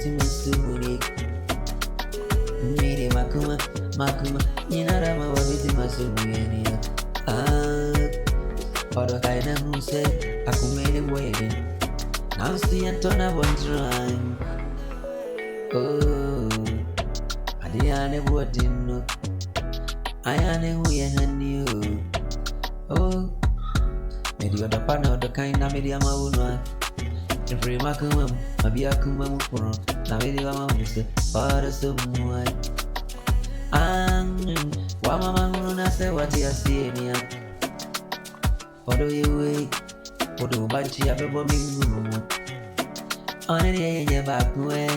masumuni. Miri makuma, inarama wabiti masumuni. Odo kaina muse, akumele wedding. Now see Antona wondering. Oh, Adiane Wadino. I am we and you. Oh, maybe other partner of the kind of media mauna. Every macumum, a biacumum for na media mamma, or so much. Wamama say what you see me. What do you wait? What do Banchi have a bombing? On any back way.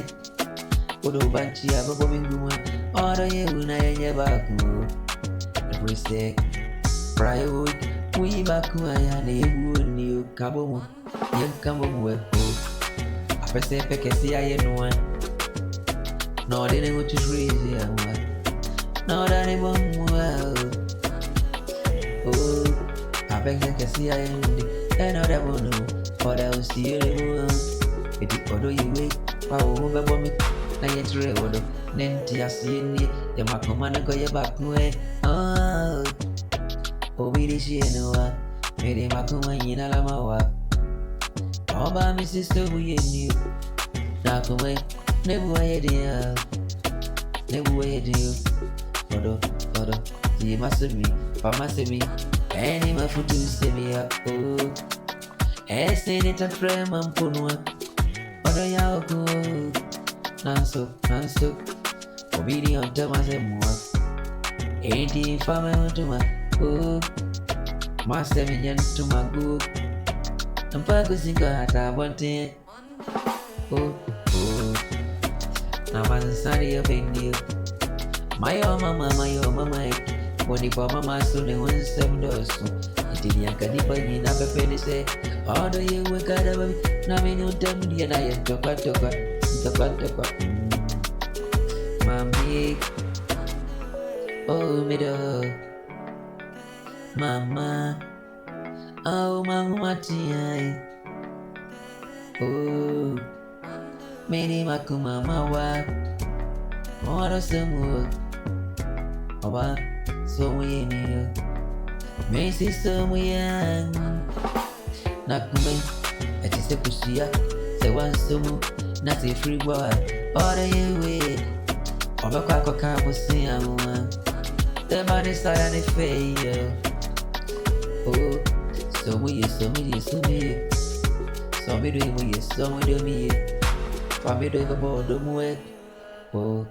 What do Banchi have a bombing? Or do you na back? Every say, Pryo, we back where I would new cabo, young cabo work. I say, Pekesi, I know one. No, they didn't want to raise here. No, that anyone well. Oh, I beg to see I am the another one. For I will see you. It is although you wait, I will remember me. I ain't real. Then I see you. The Macomana go your back way. Oh, we did she know. Made him Macoma in Alamawa. All by my sister, we knew. Now come away, never wait here. Never wait you. Odo, see Massimi, Pamasimi, any my foot to see me up. Oh, send it a frame and punwa. Odo Yako, Nanso, obedient to myself. 80 family to my oh, Master Minion to my book. And Pagosi got I wanted. Oh, now I'm sorry of you. My mama, when the mama soon they want 7 dollars. It did Yakadipa in a penny say, how do you work out of it? Now, me no tell me, and I am toka. Mommy, oh, me do, mama, oh, mama, tia, oh, many makuma, what a summer. Oba, so we in me sister we young. Nakume, it is a pushia, say one sumu, not a free boy, or the way. Oba Quaco Cabo see the body side of the fail. Oh, so we so me, so me do me, so we do me, for me do the board, oh.